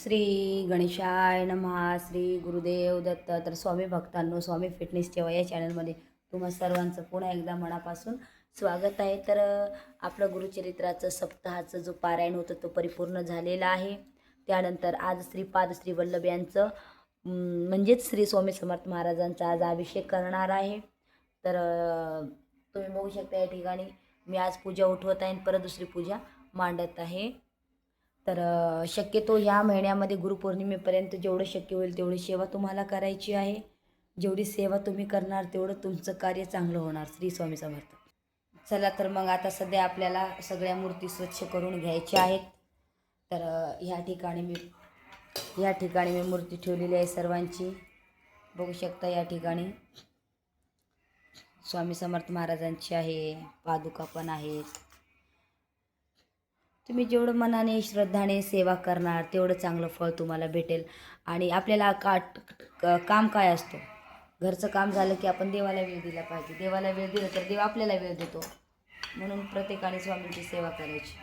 श्री गणेशाय नमः. श्री गुरुदेव दत्त. तर स्वामी भक्तांनो, स्वामी फिटनेस सेवा या चॅनलमध्ये तुम्हा सर्वांचं पुन्हा एकदा मनापासून स्वागत आहे. तर आपलं गुरुचरित्राचं सप्ताहाचं जो पारायण होतं तो परिपूर्ण झालेला आहे. त्यानंतर आज श्रीपाद श्री वल्लभ यांचं म्हणजेच श्री स्वामी समर्थ महाराजांचा आज अभिषेक करणार आहे. तर तुम्ही बघू शकता या ठिकाणी मी आज पूजा उठवत आहे आणि परत दुसरी पूजा मांडत आहे. तर शक्यतो ह्या महिन्यामध्ये गुरुपौर्णिमेपर्यंत जेवढं शक्य होईल तेवढी सेवा तुम्हाला करायची आहे. जेवढी सेवा तुम्ही करणार तेवढं तुमचं कार्य चांगलं होणार. श्री स्वामी समर्थ. चला तर मग आता सध्या आपल्याला सगळ्या मूर्ती स्वच्छ करून घ्यायच्या आहेत. तर ह्या ठिकाणी मी मूर्ती ठेवलेली आहे सर्वांची. बघू शकता या ठिकाणी स्वामी समर्थ महाराजांची आहे, पादुका पण आहेत. तुम्ही जेवढं मनाने श्रद्धाने सेवा करणार तेवढं चांगलं फळ तुम्हाला भेटेल. आणि आपल्याला काम काय असतं, घरचं काम झालं की आपण देवाला वेळ दिला पाहिजे. देवाला वेळ दिला तर देव आपल्याला वेळ देतो. म्हणून प्रत्येकाने स्वामींची सेवा करायची.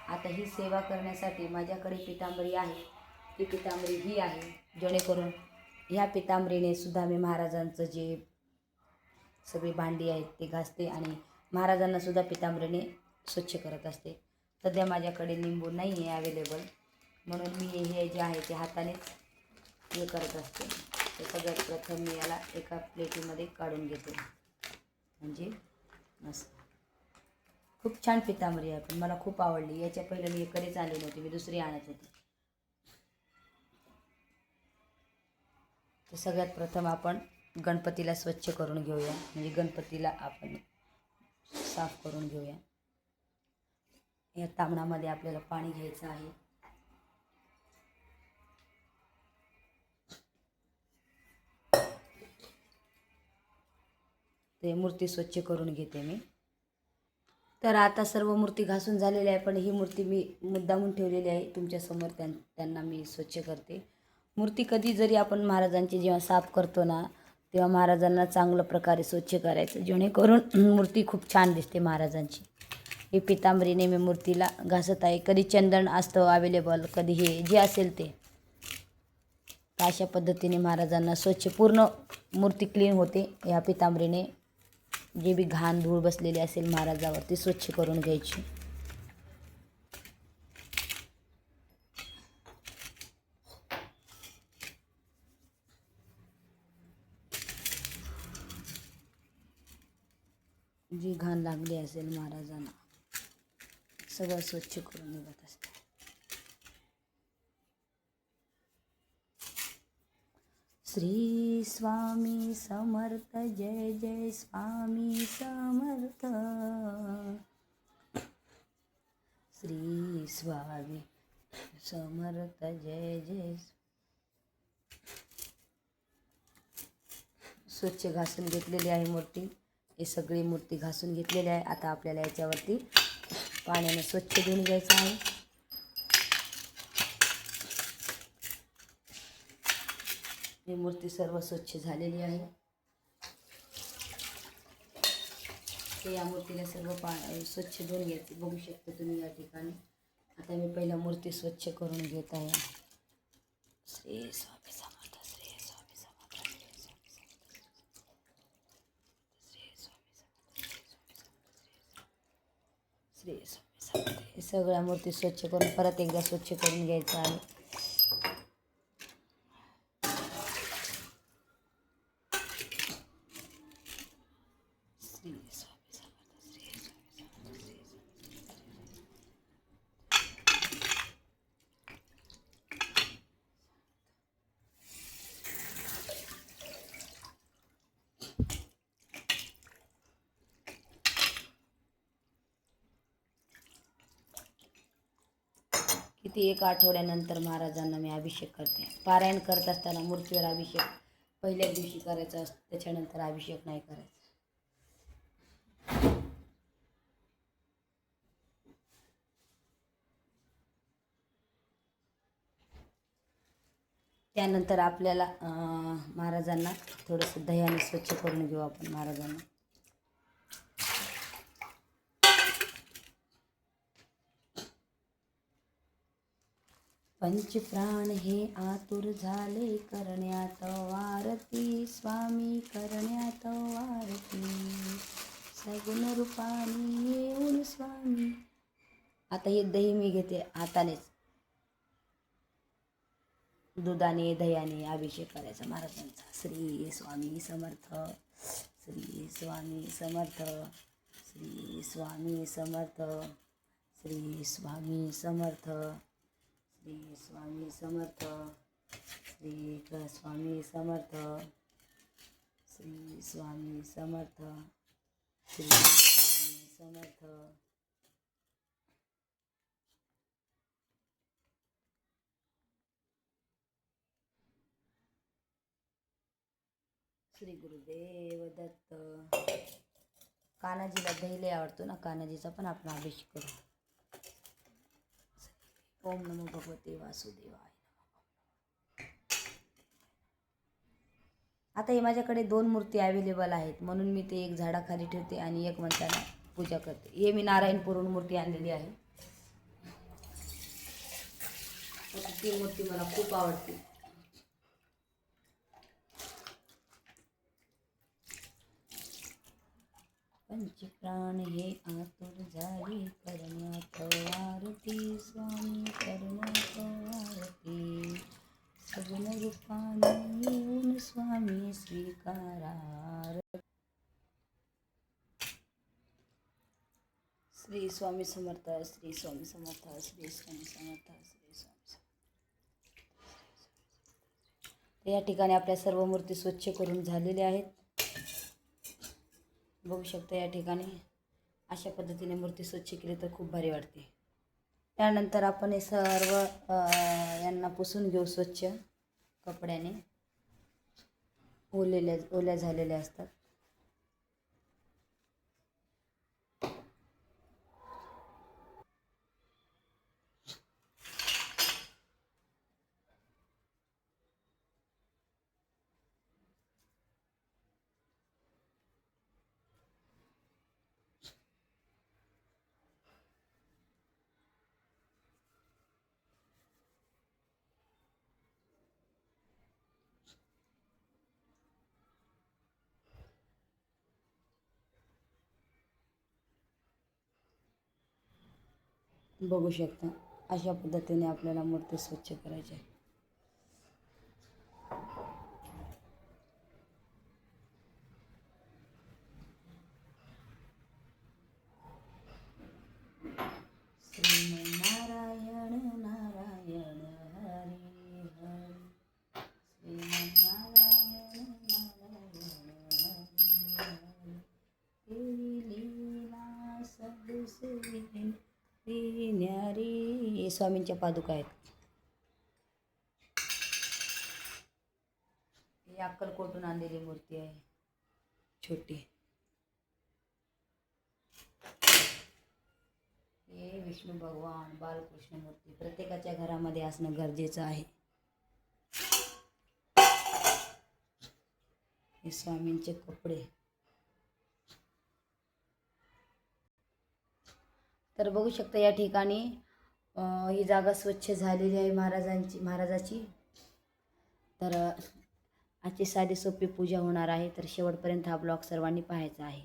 आता ही सेवा करण्यासाठी माझ्याकडे पितांबरी आहे. ही पितांबरी ही आहे, जेणेकरून ह्या पितांबरीने सुद्धा मी महाराजांचं जे सगळी भांडी आहेत ते घासते आणि महाराजांना सुद्धा पितांबरीने स्वच्छ करत असते. सध्या माझ्याकडे लिंबू नाही आहे अवेलेबल, म्हणून मी हे जे आहे ते हातानेच हे करत असते. ते सगळ्यात प्रथम मी याला एका प्लेटीमध्ये काढून घेते. म्हणजे मस्त खूप छान पितांबरी आहे, पण मला खूप आवडली. याच्या पहिलं मी कधीच आले नव्हते, मी दुसरी आणत होते. तर सगळ्यात प्रथम आपण गणपतीला स्वच्छ करून घेऊया, म्हणजे गणपतीला आपण साफ करून घेऊया. या तांबणामध्ये आपल्याला पाणी घ्यायचं आहे. ते मूर्ती स्वच्छ करून घेते मी. तर आता सर्व मूर्ती घासून झालेल्या आहे, पण ही मूर्ती मी मुद्दामून ठेवलेली आहे तुमच्यासमोर. त्यांना मी स्वच्छ करते. मूर्ती कधी जरी आपण महाराजांची जेव्हा साफ करतो ना, तेव्हा महाराजांना चांगलं प्रकारे स्वच्छ करायचं, जेणेकरून मूर्ती खूप छान दिसते महाराजांची. ही पितांबरीने मी मूर्तीला घासत आहे. कधी चंदन असतं अवेलेबल, कधी हे जे असेल ते. अशा पद्धतीने महाराजांना स्वच्छ पूर्ण मूर्ती क्लीन होते. या पितांबरीने जे बी घाण धूळ बसलेली असेल महाराजावर ती स्वच्छ करून घ्यायची. जी घाण लागली असेल महाराजांना सगळं स्वच्छ करून निघत असते. श्री स्वामी समर्थ. जय जय स्वामी समर्थ. श्री स्वामी समर्थ. जय जय. स्वच्छ घासून घेतलेली आहे मूर्ती. ही सगळी मूर्ती घासून घेतलेली आहे. आता आपल्याला याच्यावरती पाण्याने स्वच्छ धुवून घ्यायचं आहे. ही मूर्ती सर्व स्वच्छ झालेली आहे. ते या मूर्तीला सर्व स्वच्छ धुवून घ्यायचे. बघू शकता तुम्ही या ठिकाणी. आता मी पहिला मूर्ती स्वच्छ करून घेत आहे. श्री स्वामी समर्थ. श्री स्वामी समर्थ. श्री स्वामी समर्थ. श्री स्वामी समर्थ. हे सगळ्या मूर्ती स्वच्छ करून परत एकदा स्वच्छ करून घ्यायचं आहे. किती एक आठवड्यानंतर महाराजांना मी अभिषेक करते. पारायण करत असताना मूर्तीवर अभिषेक पहिल्या दिवशी करायचा असतो, त्याच्यानंतर अभिषेक नाही करायचा. त्यानंतर आपल्याला महाराजांना थोडंसं दह्याने स्वच्छ करून घेऊ आपण महाराजांना. पंचप्राण हे आतुर झाले करण्यात वारती, स्वामी करण्यात वारती, सगुण रूपाने येऊन स्वामी. आता हे दही मी घेते हातानेच, दुधाने दह्याने अभिषेक करायचा महाराजांचा. श्री स्वामी समर्थ, श्री स्वामी समर्थ, श्री स्वामी समर्थ, श्री स्वामी समर्थ, श्री स्वामी समर्थ, श्री स्वामी समर्थ, श्री स्वामी समर्थ, श्री स्वामी समर्थ. श्री गुरुदेव दत्त. कान्हाजीला दही लय आवडतो ना, कान्हाजीचा पण आपण अभिषेक करू. ओम नमो भगवते वासुदेवाय. आता हे माझ्याकडे 2 मूर्ती अवेलेबल आहेत, म्हणून मी ते एक झाडाखाली ठेवते आणि एक म्हणताना पूजा करते. हे मी नारायणपूरहून मूर्ती आणलेली आहे. ती मूर्ती मला खूप आवडते. पंचप्राण हे आतुर झाले करण्यात वारती, स्वामी करण्यात वारती, सगुण रूपाने येऊन स्वामी स्वीकारा. श्री स्वामी समर्थ, श्री स्वामी समर्थ, श्री स्वामी समर्थ, श्री स्वामी समर्थ. या ठिकाणी आपल्या सर्व मूर्ती स्वच्छ करून झालेल्या आहेत. बघू शकता या ठिकाणी अशा पद्धतीने मूर्ती स्वच्छ केली तर खूप भारी वाटते. त्यानंतर आपण हे सर्व यांना पुसून घेऊ स्वच्छ कपड्याने. ओल्या झालेल्या असतात. बघू शकता अशा पद्धतीने आपल्याला मूर्ती स्वच्छ करायची आहे. श्रीमन्नारायण नारायण हरी हरी, श्रीमन्नारायण नारायण हरी हरी, तेरी लीला सबसे न्यारी. स्वामींच्या पादुका आहेत. ही अक्कलकोटून आणलेली मूर्ती आहे छोटी. हे विष्णू भगवान बालकृष्ण मूर्ती प्रत्येकाच्या घरामध्ये असणं गरजेचं आहे. हे स्वामींचे कपडे. तर बघू शकता या ठिकाणी ही जागा स्वच्छ झालेली आहे महाराजाची. तर आजची साधी सोपी पूजा होणार आहे. तर शेवटपर्यंत हा ब्लॉग सर्वांनी पाहायचा आहे.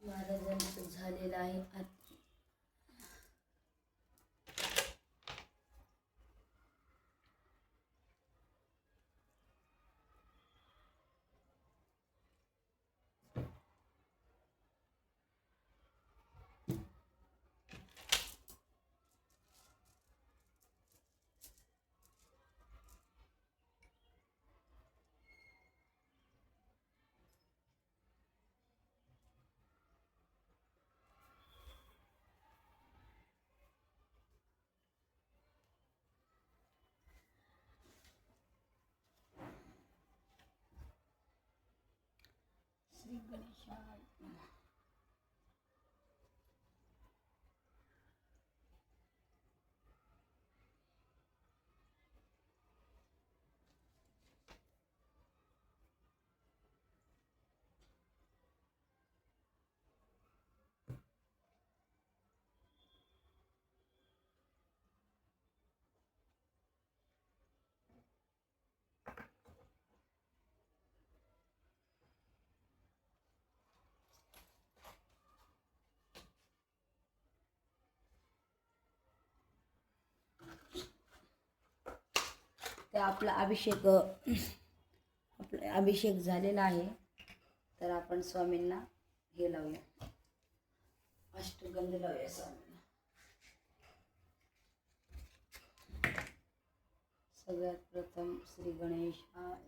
महाराजांचं झालेलं आहे. श्री गणेशाय नमः. तर आपला अभिषेक झालेला आहे. तर आपण स्वामींना हे लावूया, अष्टगंध लावूया स्वामींना. सगळ्यात प्रथम श्री गणेश लावूया.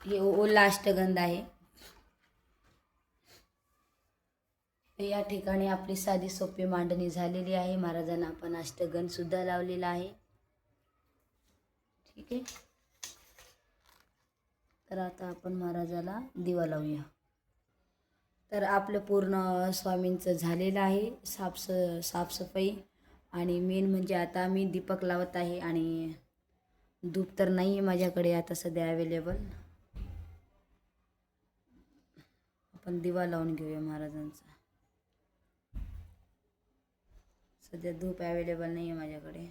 हे ओला अष्टगंध आहे. या ठिकाणी आपली साधी सोपी मांडणी झालेली आहे. महाराजांना आपण अष्टगंध सुद्धा लावलेला आहे. ठीक आहे. तर आता आपण महाराजाला दिवा लावूया. तर आपलं पूर्ण स्वामींचं झालेलं आहे साफसफाई. आणि मेन म्हणजे आता मी दीपक लावत आहे. आणि धूप तर नाही आहे माझ्याकडे आता सध्या अवेलेबल. आपण दिवा लावून घेऊया महाराजांचा. सध्या धूप अवेलेबल नाही आहे माझ्याकडे.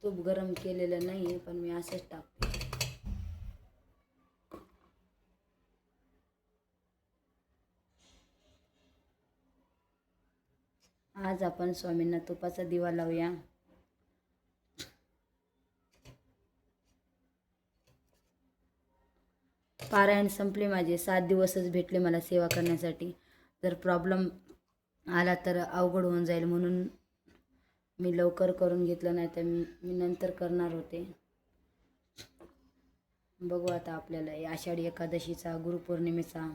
तूप गरम केलेलं नाही आहे, पण मी असंच टाकते. आज आपण स्वामींना तुपाचा दिवा लावूया. पारायण संपले माझे. 7 दिवसच भेटले मला सेवा करण्यासाठी. जर प्रॉब्लेम आला तर अवघड होऊन जाईल, म्हणून मी लवकर करून घेतलं. नाही तर मी नंतर करणार होते. बघू आता आपल्याला या आषाढी एकादशीचा, गुरुपौर्णिमेचा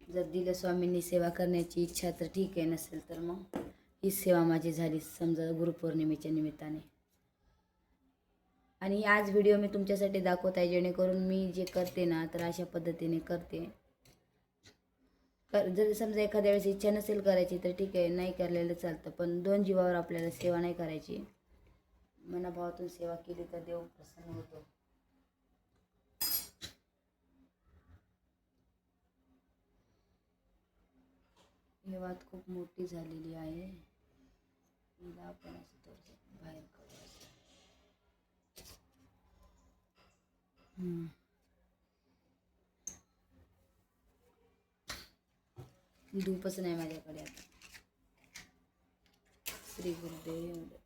जर दिलं स्वामींनी सेवा करण्याची इच्छा तर ठीक आहे, नसेल तर मग ही सेवा माझी झाली समजा गुरुपौर्णिमेच्या निमित्ताने. आणि आज व्हिडिओ मी तुमच्यासाठी दाखवत आहे, जेणेकरून मी जे करते ना तर अशा पद्धतीने करते. जर समजा एखाद्या वेळेस इच्छा नसेल करायची तर ठीक आहे, नाही करलेलं चालतं. पण दोन जीवावर आपल्याला सेवा नाही करायची. मनाभावातून सेवा केली तर देव प्रसन्न होतो. ही वात खूप मोठी झालेली आहे. हिला आपण असं थोडंसं बाहेर करू. धूपच नाही माझ्याकडे आता. श्री गुरुदेव दत्त.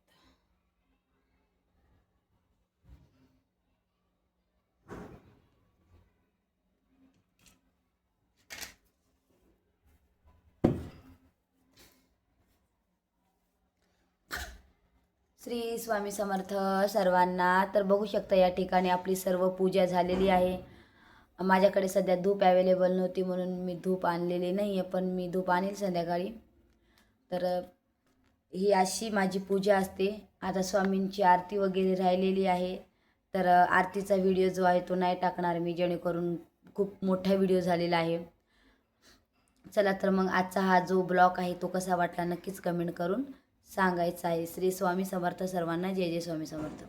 श्री स्वामी समर्थ सर्वांना. तर बघू शकता या ठिकाणी आपली सर्व पूजा झालेली आहे. माझ्याकडे सध्या धूप अवेलेबल नव्हती म्हणून मी धूप आणलेली नाही आहे, पण मी धूप आणेल संध्याकाळी. तर ही अशी माझी पूजा असते. आता स्वामींची आरती वगैरे राहिलेली आहे. तर आरतीचा व्हिडिओ जो आहे तो नाही टाकणार मी, जेणेकरून खूप मोठा व्हिडिओ झालेला आहे. चला तर मग आजचा हा जो ब्लॉग आहे तो कसा वाटला नक्कीच कमेंट करून सांगायचं आहे. श्री स्वामी समर्थ सर्वांना. जय जय स्वामी समर्थ.